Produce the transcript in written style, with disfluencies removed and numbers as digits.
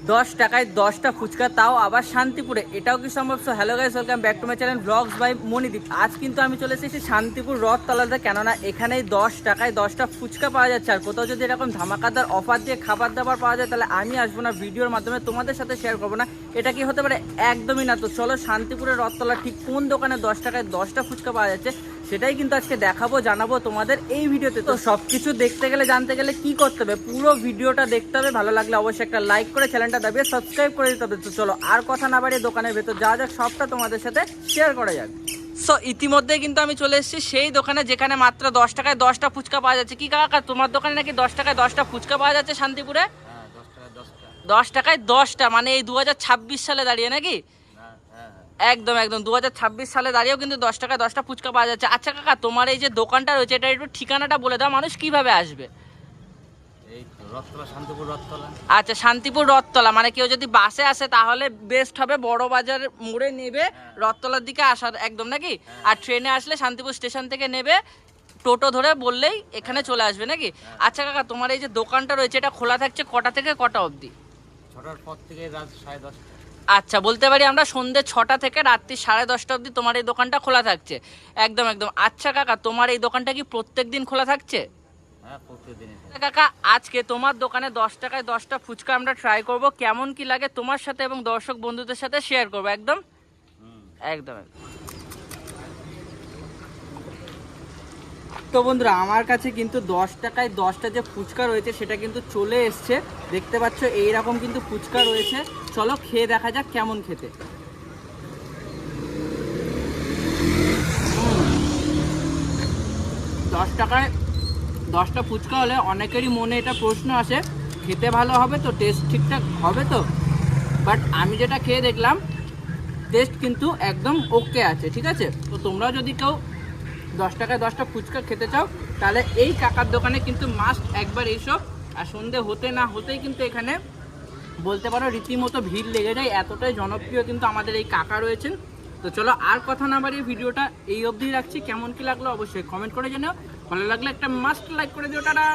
10 টাকায় 10টা ফুচকা, তাও আবার শান্তিপুরে, এটাও কি সম্ভব? So hello guys, welcome back to my channel blogs by Monideep. আজ কিন্তু আমি চলে এসেছি শান্তিপুর রথতলাতে, কেননা এখানেই 10 টাকায় 10টা ফুচকা পাওয়া যাচ্ছে। আর কোথাও যদি এরকম ধামাকাদার অফার দিয়ে খাবার দাবার পাওয়া যায়, তাহলে আমি আসবো না ভিডিওর মাধ্যমে তোমাদের সাথে শেয়ার করবো না। এটা কি হতে পারে? একদমই না। তো চলো শান্তিপুরের রথতলা ঠিক কোন দোকানে 10 টাকায় 10টা ফুচকা পাওয়া যাচ্ছে সেটাই কিন্তু আজকে দেখাবো, জানাবো তোমাদের এই ভিডিওতে। তো সবকিছু দেখতে গেলে, জানতে গেলে কি করতে হবে? পুরো ভিডিওটা দেখতে হবে। ভালো লাগলে অবশ্যই একটা লাইক করে চ্যানেলটা দাবিয়ে সাবস্ক্রাইব করে দিতে হবে। তো চলো আর কথা না বাড়িয়ে দোকানের ভেতর যাওয়া যাক, সবটা তোমাদের সাথে শেয়ার করা যাক। সো ইতিমধ্যে কিন্তু আমি চলে এসেছি সেই দোকানে যেখানে মাত্র 10 টাকায় 10টা ফুচকা পাওয়া যাচ্ছে। কি কাকা, তোমার দোকানে নাকি 10 টাকায় 10টা ফুচকা পাওয়া যাচ্ছে শান্তিপুরে? 10 টাকায় 10টা, মানে এই 2026 সালে দাঁড়িয়ে নাকি? একদম একদম 2026 সালে দাঁড়িয়েও কিন্তু 10 টাকায় 10টা ফুচকা পাওয়া যাচ্ছে। আচ্ছা কাকা, তোমার এই যে দোকানটা রয়েছে, এটা একটু ঠিকানাটা বলে দাও, মানুষ কিভাবে আসবে? এই রথতলা, শান্তিপুর রথতলা। আচ্ছা, শান্তিপুর রথতলা, মানে কেউ যদি বাসে আসে তাহলে বেস্ট হবে বড় বাজার মোড়ে নেবে, রথতলার দিকে আসার একদম নাকি? আর ট্রেনে আসলে শান্তিপুর স্টেশন থেকে নেবে, টোটো ধরে বললেই এখানে চলে আসবে নাকি? আচ্ছা কাকা, তোমার এই যে দোকানটা রয়েছে, এটা খোলা থাকছে কটা থেকে কটা অবধি? 6টার পর থেকে রাত 10:30। আচ্ছা, বলতে পারি আমরা সন্ধ্যে 6টা থেকে রাত্রি 10:30 অবধি তোমার এই দোকানটা খোলা থাকছে। একদম একদম। আচ্ছা কাকা, তোমার এই দোকানটা কি প্রত্যেক দিন খোলা থাকছে? হ্যাঁ, প্রতিদিন। কাকা, আজকে তোমার দোকানে 10 টাকায় 10টা ফুচকা আমরা ট্রাই করব, কেমন কি লাগে তোমার সাথে এবং দর্শক বন্ধুদের সাথে শেয়ার করবো। একদম একদম একদম। তো বন্ধুরা, আমার কাছে কিন্তু 10 টাকায় 10টা যে ফুচকা রয়েছে সেটা কিন্তু চলে এসছে। দেখতে পাচ্ছ এইরকম কিন্তু ফুচকা রয়েছে। চলো খেয়ে দেখা যাক কেমন খেতে। 10 টাকায় 10টা ফুচকা হলে অনেকেরই মনে এটা প্রশ্ন আসে, খেতে ভালো হবে তো, টেস্ট ঠিকঠাক হবে তো? বাট আমি যেটা খেয়ে দেখলাম, টেস্ট কিন্তু একদম ওকে আছে, ঠিক আছে? তো তোমরাও যদি কেউ 10 টাকায় 10টা ফুচকা খেতে চাও, তাহলে এই কাকার দোকানে কিন্তু মাস্ট একবার এইসব। আর সন্ধে হতে না হতেই কিন্তু এখানে বলতে পারো রীতিমতো ভিড় লেগে যায়, এতটাই জনপ্রিয় কিন্তু আমাদের এই কাকা রয়েছেন। তো চলো আর কথা না বাড়িয়ে ভিডিওটা এই অবধি রাখছি। কেমন কি লাগলো অবশ্যই কমেন্ট করে জানাও। ভালো লাগলে একটা মাস্ট লাইক করে দিও। টাটা।